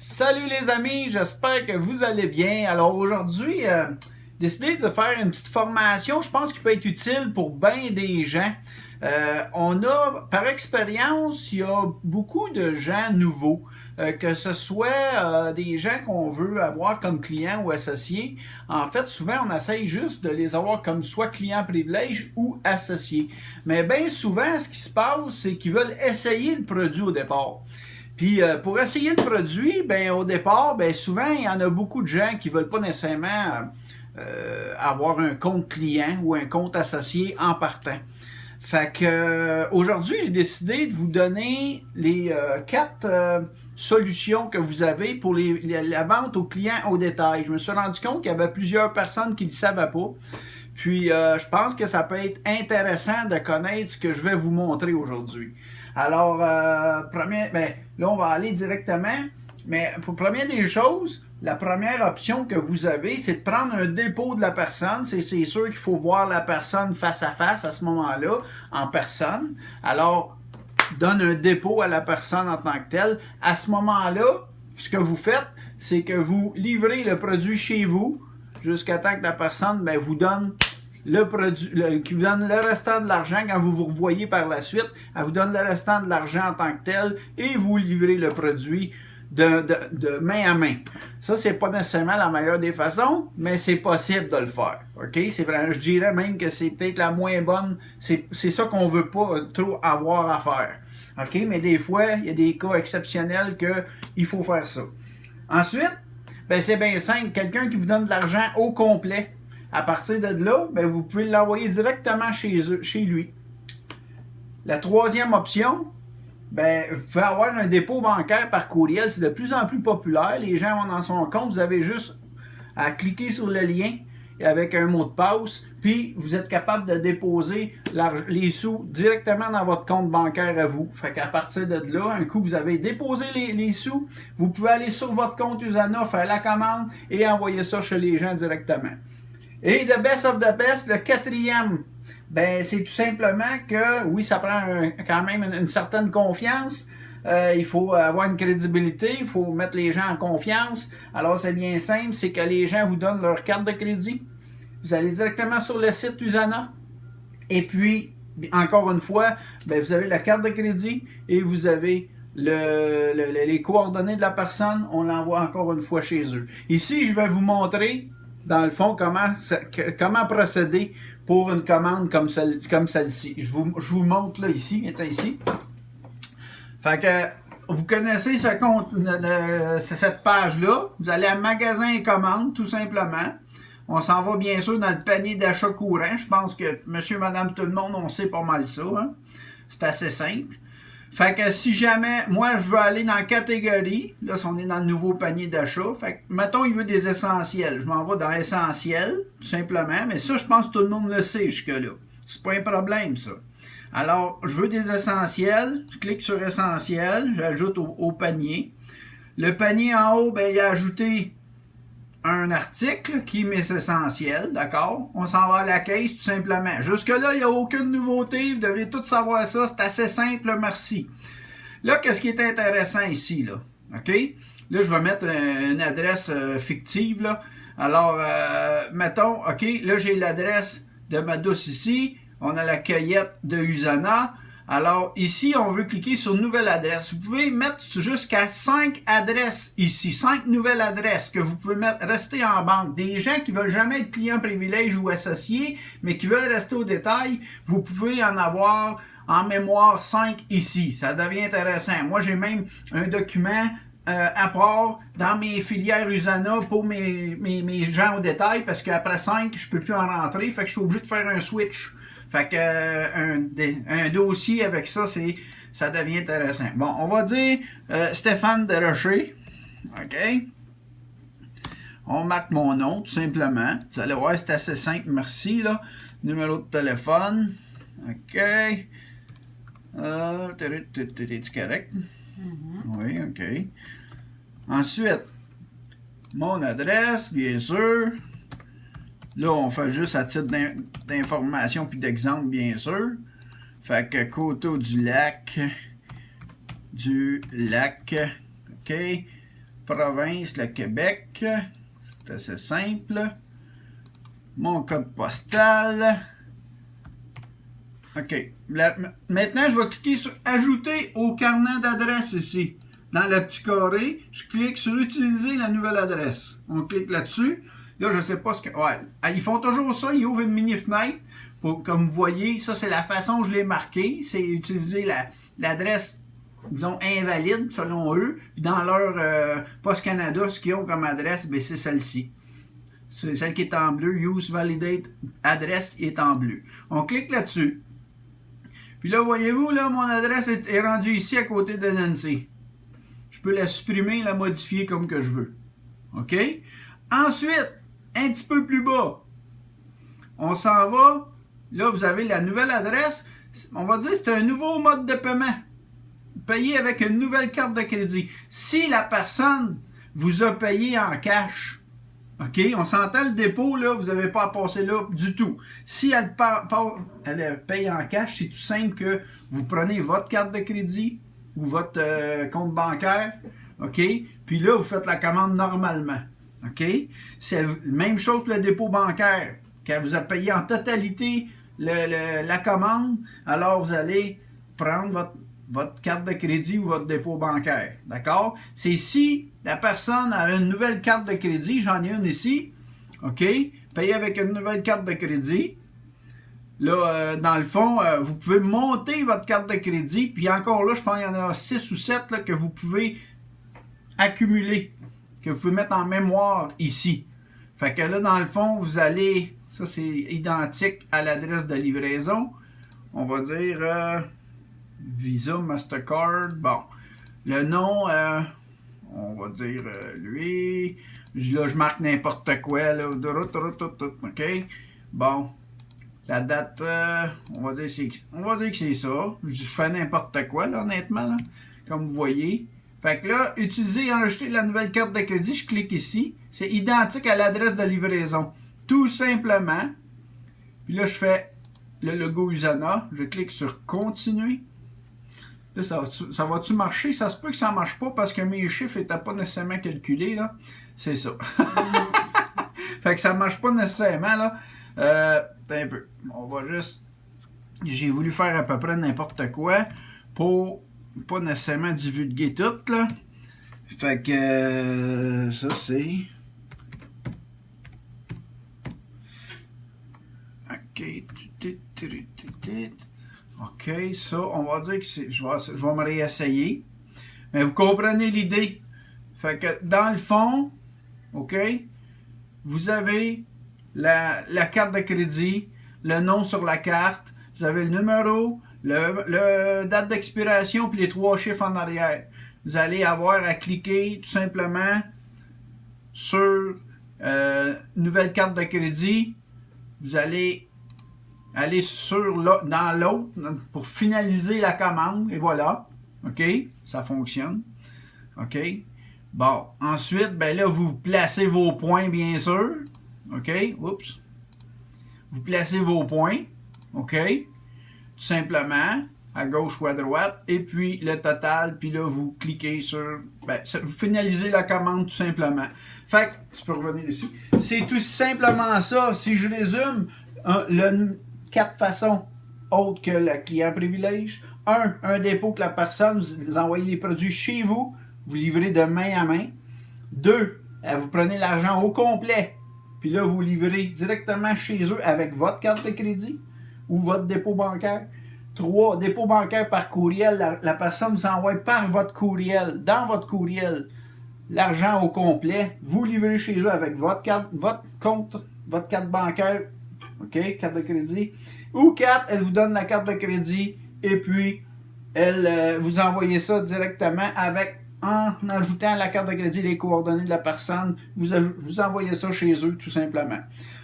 Salut les amis, j'espère que vous allez bien. Alors aujourd'hui, décidé de faire une petite formation, je pense qu'il peut être utile pour bien des gens. On a, par expérience, il y a beaucoup de gens nouveaux, que ce soit des gens qu'on veut avoir comme clients ou associés. En fait, souvent, on essaye juste de les avoir comme soit clients privilèges ou associés. Mais bien souvent, ce qui se passe, c'est qu'ils veulent essayer le produit au départ. Puis pour essayer le produit, ben au départ, ben souvent il y en a beaucoup de gens qui veulent pas nécessairement avoir un compte client ou un compte associé en partant. Fait que aujourd'hui, j'ai décidé de vous donner les quatre solutions que vous avez pour la vente aux clients au détail. Je me suis rendu compte qu'il y avait plusieurs personnes qui ne le savaient pas. Puis, je pense que ça peut être intéressant de connaître ce que je vais vous montrer aujourd'hui. Alors, là, on va aller directement. Mais pour première des choses, la première option que vous avez, c'est de prendre un dépôt de la personne. C'est sûr qu'il faut voir la personne face à face à ce moment-là, en personne. Alors, donne un dépôt à la personne en tant que telle. À ce moment-là, ce que vous faites, c'est que vous livrez le produit chez vous jusqu'à temps que la personne vous donne le produit, qui vous donne le restant de l'argent quand vous vous revoyez par la suite. Elle vous donne le restant de l'argent en tant que tel et vous livrez le produit de main à main. Ça, c'est pas nécessairement la meilleure des façons, mais c'est possible de le faire. OK? C'est vrai, je dirais même que c'est peut-être la moins bonne. C'est ça qu'on veut pas trop avoir à faire. OK? Mais des fois, il y a des cas exceptionnels qu'il faut faire ça. Ensuite, c'est bien simple. Quelqu'un qui vous donne de l'argent au complet. À partir de là, vous pouvez l'envoyer directement chez lui. La troisième option, vous pouvez avoir un dépôt bancaire par courriel. C'est de plus en plus populaire. Les gens vont dans son compte. Vous avez juste à cliquer sur le lien avec un mot de passe. Puis, vous êtes capable de déposer les sous directement dans votre compte bancaire à vous. Fait qu'à partir de là, un coup, vous avez déposé les sous. Vous pouvez aller sur votre compte Usana, faire la commande et envoyer ça chez les gens directement. Et the best of the best, le quatrième, c'est tout simplement que, oui, ça prend quand même une certaine confiance. Il faut avoir une crédibilité, il faut mettre les gens en confiance. Alors, c'est bien simple, c'est que les gens vous donnent leur carte de crédit. Vous allez directement sur le site Usana. Et puis, encore une fois, vous avez la carte de crédit et vous avez les coordonnées de la personne. On l'envoie encore une fois chez eux. Ici, je vais vous montrer dans le fond, comment procéder pour une commande comme celle-ci. Je vous montre là ici, ici. Fait que vous connaissez cette page-là. Vous allez à magasin et commande, tout simplement. On s'en va bien sûr dans le panier d'achat courant. Je pense que monsieur, madame, tout le monde, on sait pas mal ça. Hein? C'est assez simple. Fait que si jamais, moi, je veux aller dans la catégorie, là, si on est dans le nouveau panier d'achat, fait que, mettons, il veut des essentiels. Je m'en vais dans essentiels, tout simplement, mais ça, je pense que tout le monde le sait jusque-là. C'est pas un problème, ça. Alors, je veux des essentiels, je clique sur essentiels, j'ajoute au panier. Le panier en haut, il a ajouté un article qui est mes essentiels, d'accord? On s'en va à la caisse tout simplement. Jusque-là, il n'y a aucune nouveauté, vous devez tout savoir ça, c'est assez simple, merci. Là, qu'est-ce qui est intéressant ici, là? OK? Là, je vais mettre une adresse fictive, là. Alors, mettons, OK, là, j'ai l'adresse de ma douce ici, on a la cueillette de Usana. Alors, ici, on veut cliquer sur nouvelle adresse. Vous pouvez mettre jusqu'à 5 adresses ici, 5 nouvelles adresses que vous pouvez rester en banque. Des gens qui ne veulent jamais être clients privilèges ou associés, mais qui veulent rester au détail, vous pouvez en avoir en mémoire 5 ici. Ça devient intéressant. Moi, j'ai même un document à part dans mes filières Usana pour mes gens au détail, parce qu'après 5, je ne peux plus en rentrer, fait que je suis obligé de faire un switch. Fait que un dossier avec ça, ça devient intéressant. Bon, on va dire Stéphane Desrochers. OK. On marque mon nom, tout simplement. Vous allez voir, c'est assez simple. Merci, là. Numéro de téléphone. OK. T'es correct? Oui, OK. Ensuite, mon adresse, bien sûr. Là, on fait juste à titre d'information puis d'exemple, bien sûr. Fait que Coteau du Lac. OK. Province, le Québec. C'est assez simple. Mon code postal. OK. Maintenant, je vais cliquer sur Ajouter au carnet d'adresse ici. Dans le petit carré, je clique sur Utiliser la nouvelle adresse. On clique là-dessus. Là, je ne sais pas ce que... Ouais. Ils font toujours ça. Ils ouvrent une mini-fenêtre. Comme vous voyez, ça, c'est la façon dont je l'ai marqué. C'est utiliser l'adresse, disons, invalide, selon eux. Puis dans leur Post Canada, ce qu'ils ont comme adresse, ben, c'est celle-ci. C'est celle qui est en bleu. Use Validate Adresse est en bleu. On clique là-dessus. Puis là, voyez-vous, là, mon adresse est rendue ici à côté de Nancy. Je peux la supprimer, la modifier comme que je veux. OK? Ensuite, un petit peu plus bas, on s'en va. Là, vous avez la nouvelle adresse. On va dire que c'est un nouveau mode de paiement. Payer avec une nouvelle carte de crédit. Si la personne vous a payé en cash, OK, on s'entend le dépôt, là, vous n'avez pas à passer là du tout. Si elle paye en cash, c'est tout simple que vous prenez votre carte de crédit ou votre compte bancaire, OK, puis là, vous faites la commande normalement. OK? C'est la même chose pour le dépôt bancaire. Quand vous avez payé en totalité la commande, alors vous allez prendre votre carte de crédit ou votre dépôt bancaire. D'accord? C'est si la personne a une nouvelle carte de crédit, j'en ai une ici, OK? Payer avec une nouvelle carte de crédit. Là, dans le fond, vous pouvez monter votre carte de crédit, puis encore là, je pense qu'il y en a 6 ou 7 là, que vous pouvez accumuler, que vous pouvez mettre en mémoire ici. Fait que là, dans le fond, vous allez... Ça, c'est identique à l'adresse de livraison. On va dire Visa, Mastercard. Bon. Le nom, on va dire lui. Là, je marque n'importe quoi. Là. OK? Bon. La date, on va dire que c'est ça. Je fais n'importe quoi, là, honnêtement. Là, comme vous voyez. Fait que là, utiliser et enregistrer la nouvelle carte de crédit, je clique ici. C'est identique à l'adresse de livraison. Tout simplement. Puis là, je fais le logo Usana. Je clique sur Continuer. Là, ça va-tu marcher? Ça se peut que ça ne marche pas parce que mes chiffres n'étaient pas nécessairement calculés. Là. C'est ça. Fait que ça ne marche pas nécessairement. Là. Un peu. On va juste... J'ai voulu faire à peu près n'importe quoi pour pas nécessairement divulguer tout. Là. Fait que ça, c'est... OK, ça, on va dire que c'est... Je vais me réessayer. Mais vous comprenez l'idée. Fait que dans le fond, OK, vous avez la carte de crédit, le nom sur la carte, vous avez le numéro, le date d'expiration, puis les 3 chiffres en arrière. Vous allez avoir à cliquer tout simplement sur nouvelle carte de crédit. Vous allez aller dans l'autre pour finaliser la commande. Et voilà. OK? Ça fonctionne. OK? Bon. Ensuite, ben là, vous placez vos points, bien sûr. OK? Oups. Vous placez vos points. OK? Tout simplement. À gauche ou à droite. Et puis, le total. Puis là, vous cliquez sur... Ben, vous finalisez la commande, tout simplement. Fait que, tu peux revenir ici. C'est tout simplement ça. Si je résume, 4 façons autres que le client privilège. Un dépôt que la personne, vous envoyez les produits chez vous, vous livrez de main à main. 2, vous prenez l'argent au complet, puis là, vous livrez directement chez eux avec votre carte de crédit ou votre dépôt bancaire. 3, dépôt bancaire par courriel. La personne vous envoie par votre courriel, dans votre courriel, l'argent au complet. Vous livrez chez eux avec votre compte, votre carte bancaire. OK, carte de crédit. Ou 4, elle vous donne la carte de crédit et puis elle vous envoyez ça directement en ajoutant à la carte de crédit les coordonnées de la personne. Vous envoyez ça chez eux tout simplement.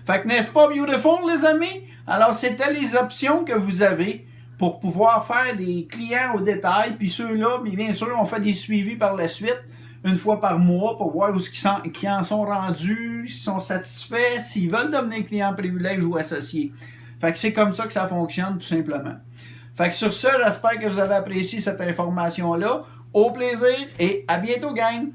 Fait que n'est-ce pas beautiful les amis? Alors c'était les options que vous avez pour pouvoir faire des clients au détail. Puis ceux-là, bien sûr, on fait des suivis par la suite. Une fois par mois pour voir où qui en sont rendus, s'ils sont satisfaits, s'ils veulent devenir client privilège ou associé. Fait que c'est comme ça que ça fonctionne tout simplement. Fait que sur ce, j'espère que vous avez apprécié cette information-là. Au plaisir et à bientôt gang!